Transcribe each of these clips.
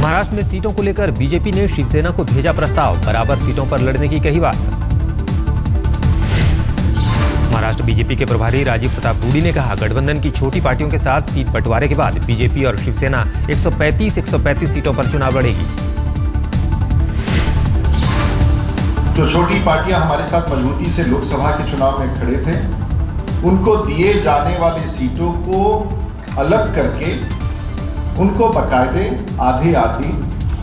महाराष्ट्र में सीटों को लेकर बीजेपी ने शिवसेना को भेजा प्रस्ताव, बराबर सीटों पर लड़ने की कही बात। महाराष्ट्र बीजेपी के प्रभारी राजीव प्रताप रूडी ने कहा, गठबंधन की छोटी पार्टियों के साथ सीट बंटवारे के बाद बीजेपी और शिवसेना 135 सीटों पर चुनाव लड़ेगी। जो छोटी पार्टियां हमारे साथ मजबूती से लोकसभा के चुनाव में खड़े थे, उनको दिए जाने वाली सीटों को अलग करके उनको बकायदे आधी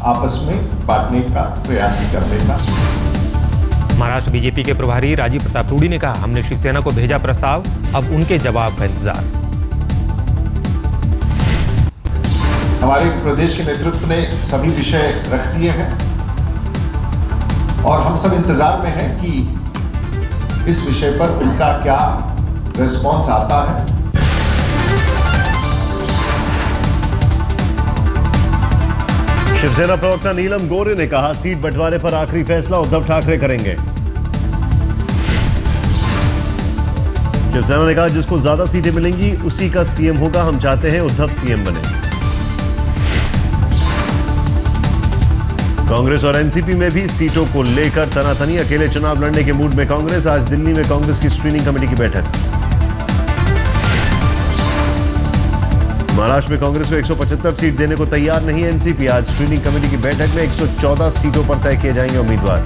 आपस में बांटने का प्रयास करने का। महाराष्ट्र बीजेपी के प्रभारी राजीव प्रताप रूडी ने कहा, हमने शिवसेना को भेजा प्रस्ताव, अब उनके जवाब का इंतजार। हमारे प्रदेश के नेतृत्व ने सभी विषय रख दिए हैं और हम सब इंतजार में हैं कि इस विषय पर उनका क्या रिस्पॉन्स आता है। शिवसेना प्रवक्ता नीलम गोरे ने कहा, सीट बंटवारे पर आखिरी फैसला उद्धव ठाकरे करेंगे। शिवसेना ने कहा, जिसको ज्यादा सीटें मिलेंगी उसी का सीएम होगा, हम चाहते हैं उद्धव सीएम बने। कांग्रेस और एनसीपी में भी सीटों को लेकर तनातनी, अकेले चुनाव लड़ने के मूड में कांग्रेस। आज दिल्ली में कांग्रेस की स्क्रीनिंग कमेटी की बैठक। महाराष्ट्र में कांग्रेस को 175 सीट देने को तैयार नहीं एनसीपी। आज स्क्रीनिंग कमेटी की बैठक में 114 सीटों पर तय किए जाएंगे उम्मीदवार।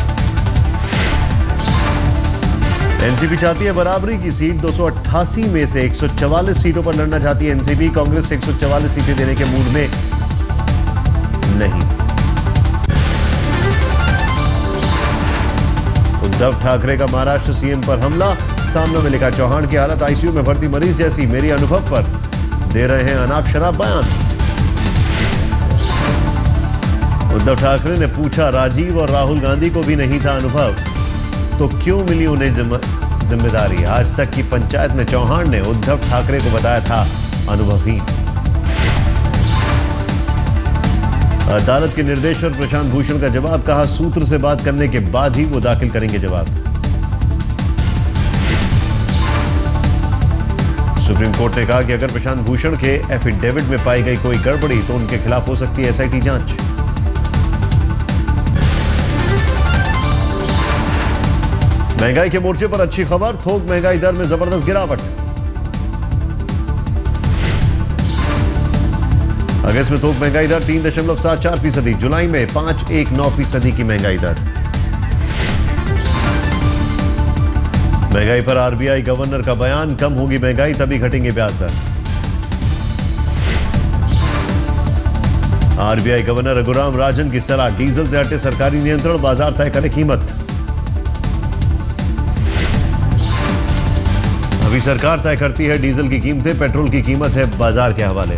एनसीपी चाहती है बराबरी की सीट, 288 में से 144 सीटों पर लड़ना चाहती है एनसीपी। कांग्रेस 144 सीटें देने के मूड में नहीं। उद्धव ठाकरे का महाराष्ट्र सीएम पर हमला, सामना में लिखा, चौहान की हालत आईसीयू में भर्ती मरीज जैसी, मेरी अनुभव पर दे रहे हैं अनाप शनाप बयान। उद्धव ठाकरे ने पूछा, राजीव और राहुल गांधी को भी नहीं था अनुभव, तो क्यों मिली उन्हें जिम्मेदारी। आज तक की पंचायत में चौहान ने उद्धव ठाकरे को बताया था अनुभवहीन। अदालत के निर्देश पर प्रशांत भूषण का जवाब, कहा सूत्र से बात करने के बाद ही वो दाखिल करेंगे जवाब। सुप्रीम कोर्ट ने कहा कि अगर प्रशांत भूषण के एफिडेविट में पाई गई कोई गड़बड़ी तो उनके खिलाफ हो सकती है एसआईटी जांच। महंगाई के मोर्चे पर अच्छी खबर, थोक महंगाई दर में जबरदस्त गिरावट। अगस्त में थोक महंगाई दर 3.74%, जुलाई में 5.19% की महंगाई दर। महंगाई पर आरबीआई गवर्नर का बयान, कम होगी महंगाई तभी घटेंगे ब्याज दर। आरबीआई गवर्नर रघुराम राजन की सलाह, डीजल से हटे सरकारी नियंत्रण, बाजार तय करे कीमत। अभी सरकार तय करती है डीजल की कीमतें, पेट्रोल की कीमत है बाजार के हवाले।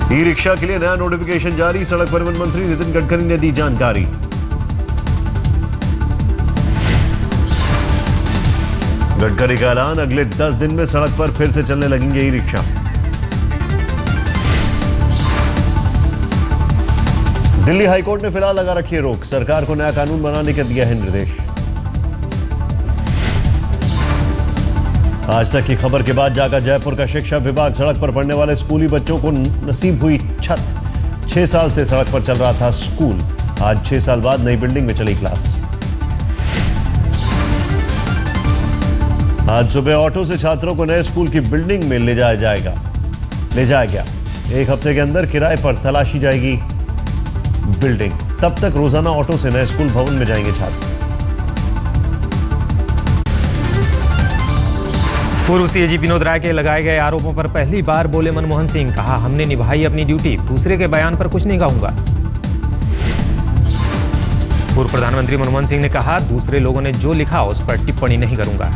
ई रिक्शा के लिए नया नोटिफिकेशन जारी, सड़क परिवहन मंत्री नितिन गडकरी ने दी जानकारी। गडकरी का ऐलान, अगले 10 दिन में सड़क पर फिर से चलने लगेंगे ई रिक्शा। दिल्ली हाईकोर्ट ने फिलहाल लगा रखी है रोक, सरकार को नया कानून बनाने का दिया है निर्देश। आज तक की खबर के बाद जागा जयपुर का शिक्षा विभाग, सड़क पर पढ़ने वाले स्कूली बच्चों को नसीब हुई छत। 6 साल से सड़क पर चल रहा था स्कूल, आज 6 साल बाद नई बिल्डिंग में चली क्लास। आज सुबह ऑटो से छात्रों को नए स्कूल की बिल्डिंग में ले जाया गया। 1 हफ्ते के अंदर किराए पर तलाशी जाएगी बिल्डिंग, तब तक रोजाना ऑटो से नए स्कूल भवन में जाएंगे छात्र। पूर्व सीएजी विनोद राय के लगाए गए आरोपों पर पहली बार बोले मनमोहन सिंह, कहा हमने निभाई अपनी ड्यूटी, दूसरे के बयान पर कुछ नहीं कहूंगा। पूर्व प्रधानमंत्री मनमोहन सिंह ने कहा, दूसरे लोगों ने जो लिखा उस पर टिप्पणी नहीं करूंगा।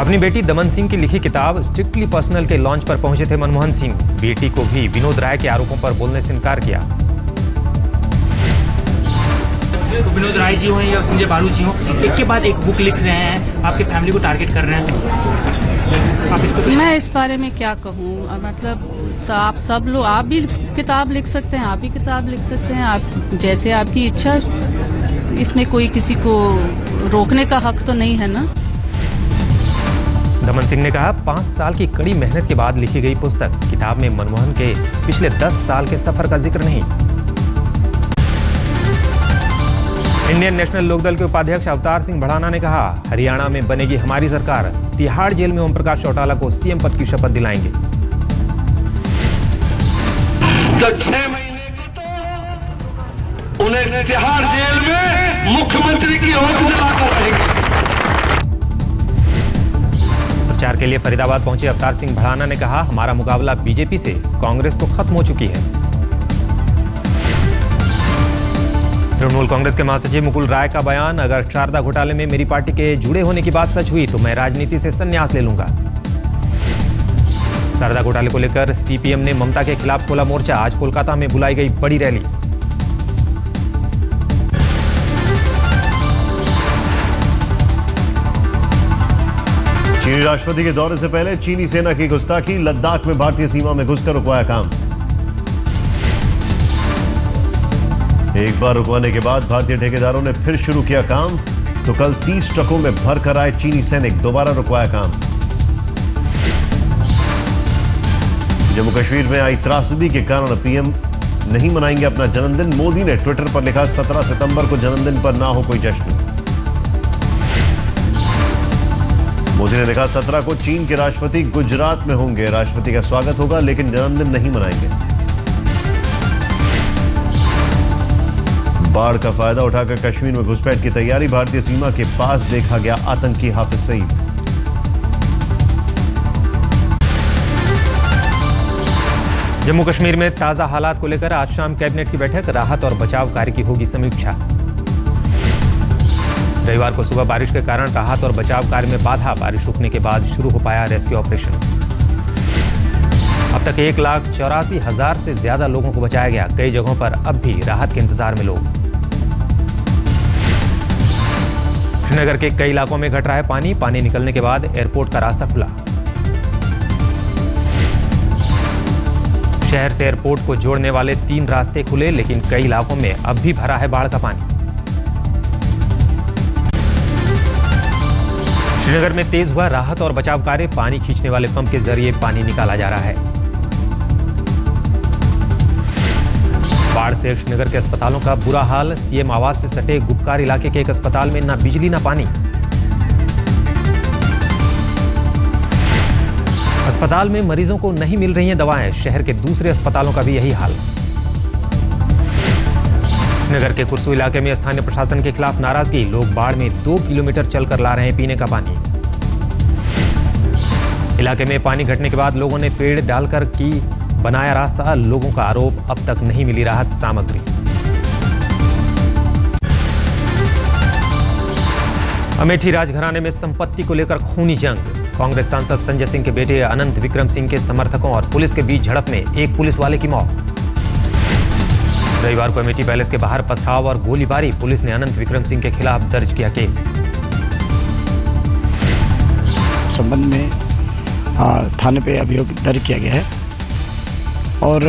अपनी बेटी दमन सिंह की लिखी किताब स्ट्रिक्टली पर्सनल के लॉन्च पर पहुंचे थे मनमोहन सिंह, बेटी को भी विनोद राय के आरोपों पर बोलने से इनकार किया। विनोद राय जी हो या संजय बालू जी हो, एक के बाद एक बुक लिख रहे हैं, आपके फैमिली को टारगेट कर रहे हैं, आप इसको मैं इस बारे में क्या कहूँ। मतलब आप सब लोग, आप भी किताब लिख सकते हैं, आप भी किताब लिख सकते हैं, आप जैसे आपकी इच्छा, इसमें कोई किसी को रोकने का हक तो नहीं है ना। दमन सिंह ने कहा, 5 साल की कड़ी मेहनत के बाद लिखी गई पुस्तक किताब में मनमोहन के पिछले 10 साल के सफर का जिक्र नहीं। इंडियन नेशनल लोकदल के उपाध्यक्ष अवतार सिंह भड़ाना ने कहा, हरियाणा में बनेगी हमारी सरकार, तिहाड़ जेल में ओम प्रकाश चौटाला को सीएम पद की शपथ दिलाएंगे। तो 6 महीने को तो उन्हें तिहाड़ जेल में मुख्यमंत्री की ओथ दिलाकर रहेंगे। प्रचार के लिए फरीदाबाद पहुंचे अवतार सिंह भड़ाना ने कहा, हमारा मुकाबला बीजेपी से, कांग्रेस तो खत्म हो चुकी है। तृणमूल कांग्रेस के महासचिव मुकुल राय का बयान, अगर शारदा घोटाले में मेरी पार्टी के जुड़े होने की बात सच हुई तो मैं राजनीति से संन्यास ले लूंगा। शारदा घोटाले को लेकर सीपीएम ने ममता के खिलाफ खोला मोर्चा, आज कोलकाता में बुलाई गई बड़ी रैली। चीनी राष्ट्रपति के दौरे से पहले चीनी सेना की गुस्ताखी, लद्दाख में भारतीय सीमा में घुसकर रुकवाया काम। एक बार रुकवाने के बाद भारतीय ठेकेदारों ने फिर शुरू किया काम, तो कल 30 ट्रकों में भरकर आए चीनी सैनिक, दोबारा रुकवाया काम। जम्मू कश्मीर में आई त्रासदी के कारण पीएम नहीं मनाएंगे अपना जन्मदिन, मोदी ने ट्विटर पर लिखा, 17 सितंबर को जन्मदिन पर ना हो कोई जश्न। मोदी ने लिखा, 17 को चीन के राष्ट्रपति गुजरात में होंगे, राष्ट्रपति का स्वागत होगा लेकिन जन्मदिन नहीं मनाएंगे। बाढ़ का फायदा उठाकर कश्मीर में घुसपैठ की तैयारी, भारतीय सीमा के पास देखा गया आतंकी हाफिज सईद। जम्मू कश्मीर में ताजा हालात को लेकर आज शाम कैबिनेट की बैठक, राहत और बचाव कार्य की होगी समीक्षा। रविवार को सुबह बारिश के कारण राहत और बचाव कार्य में बाधा, बारिश रुकने के बाद शुरू हो पाया रेस्क्यू ऑपरेशन। अब तक 1,84,000 से ज्यादा लोगों को बचाया गया, कई जगहों पर अब भी राहत के इंतजार में लोग। श्रीनगर के कई इलाकों में घट रहा है पानी, पानी निकलने के बाद एयरपोर्ट का रास्ता खुला। शहर से एयरपोर्ट को जोड़ने वाले 3 रास्ते खुले, लेकिन कई इलाकों में अब भी भरा है बाढ़ का पानी। श्रीनगर में तेज हुआ राहत और बचाव कार्य, पानी खींचने वाले पंप के जरिए पानी निकाला जा रहा है। बाढ़ से श्रीनगर के अस्पतालों का बुरा हाल, सीएम आवास से सटे गुपकार इलाके के एक अस्पताल में ना बिजली ना पानी। अस्पताल में मरीजों को नहीं मिल रही हैं दवाएं, शहर के दूसरे अस्पतालों का भी यही हाल। नगर के कुर्सू इलाके में स्थानीय प्रशासन के खिलाफ नाराजगी, लोग बाढ़ में 2 किलोमीटर चलकर ला रहे हैं पीने का पानी। इलाके में पानी घटने के बाद लोगों ने पेड़ डालकर की बनाया रास्ता, लोगों का आरोप, अब तक नहीं मिली राहत सामग्री। अमेठी राजघराने में संपत्ति को लेकर खूनी जंग, कांग्रेस सांसद संजय सिंह के बेटे अनंत विक्रम सिंह के समर्थकों और पुलिस के बीच झड़प में एक पुलिस वाले की मौत। रविवार को अमेठी पैलेस के बाहर पथराव और गोलीबारी, पुलिस ने अनंत विक्रम सिंह के खिलाफ दर्ज किया केस। संबंध में थाने पे अभियोग दर्ज किया गया है और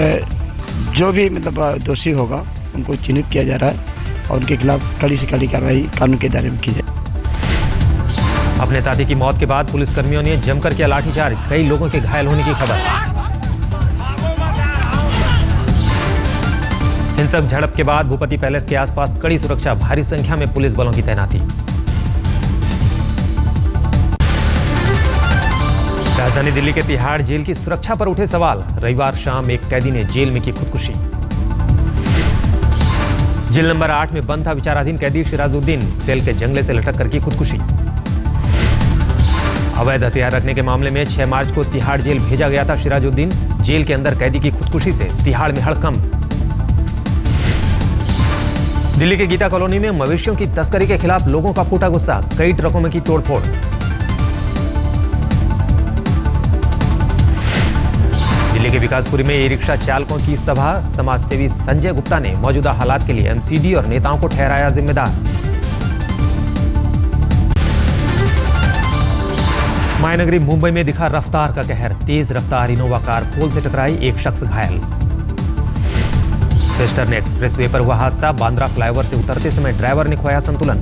जो भी मतलब दोषी होगा उनको चिन्हित किया जा रहा है और उनके खिलाफ कड़ी से कड़ी कार्रवाई कानून के दायरे में की जाए। अपने साथी की मौत के बाद पुलिसकर्मियों ने जमकर किया लाठीचार्ज, कई लोगों के घायल होने की खबर। हिंसक झड़प के बाद भूपति पैलेस के आसपास कड़ी सुरक्षा, भारी संख्या में पुलिस बलों की तैनाती। राजधानी दिल्ली के तिहाड़ जेल की सुरक्षा पर उठे सवाल, रविवार शाम एक कैदी ने जेल में की खुदकुशी। जेल नंबर 8 में बंद था विचाराधीन कैदी सिराजुद्दीन, सेल के जंगले से लटक कर की खुदकुशी। अवैध हथियार रखने के मामले में 6 मार्च को तिहाड़ जेल भेजा गया था सिराजुद्दीन, जेल के अंदर कैदी की खुदकुशी से तिहाड़ में हड़कंप। दिल्ली के गीता कॉलोनी में मवेशियों की तस्करी के खिलाफ लोगों का फूटा गुस्सा, कई ट्रकों में की तोड़फोड़। दिल्ली के विकासपुरी में ई रिक्शा चालकों की सभा, समाजसेवी संजय गुप्ता ने मौजूदा हालात के लिए एमसीडी और नेताओं को ठहराया जिम्मेदार। मायानगरी मुंबई में दिखा रफ्तार का कहर, तेज रफ्तार इनोवा कार पोल से टकराई, एक शख्स घायल। वेस्टर्न एक्सप्रेसवे पर हुआ हादसा, बांद्रा फ्लाईओवर से उतरते समय ड्राइवर ने खोया संतुलन।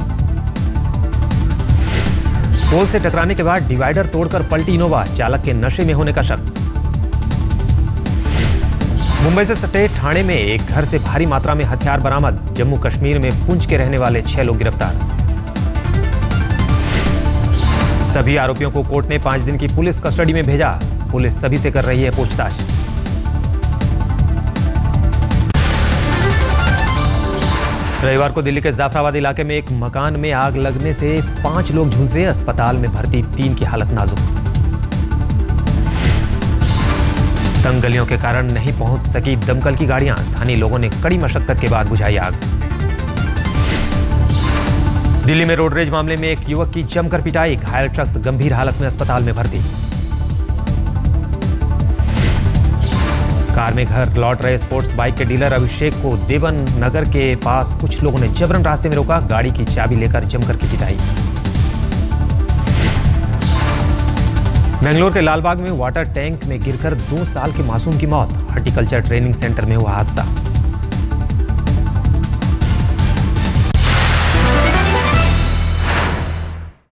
पोल से टकराने के बाद डिवाइडर तोड़कर पलटी इनोवा, चालक के नशे में होने का शक। मुंबई से सटे ठाणे में एक घर से भारी मात्रा में हथियार बरामद, जम्मू कश्मीर में पुंछ के रहने वाले 6 लोग गिरफ्तार। सभी आरोपियों को कोर्ट ने 5 दिन की पुलिस कस्टडी में भेजा, पुलिस सभी से कर रही है पूछताछ। रविवार को दिल्ली के जाफराबाद इलाके में एक मकान में आग लगने से 5 लोग झुलसे, अस्पताल में भर्ती 3 की हालत नाजुक। तंग गलियों के कारण नहीं पहुंच सकी दमकल की गाड़ियां, स्थानीय लोगों ने कड़ी मशक्कत के बाद बुझाई आग। दिल्ली में रोड रेज मामले में एक युवक की जमकर पिटाई, घायल शख्स गंभीर हालत में अस्पताल में भर्ती। कार में घर लौट रहे स्पोर्ट्स बाइक के डीलर अभिषेक को देवन नगर के पास कुछ लोगों ने जबरन रास्ते में रोका, गाड़ी की चाबी लेकर जमकर की पिटाई। बेंगलोर के लालबाग में वाटर टैंक में गिरकर 2 साल के मासूम की मौत, हॉर्टिकल्चर ट्रेनिंग सेंटर में हुआ हादसा।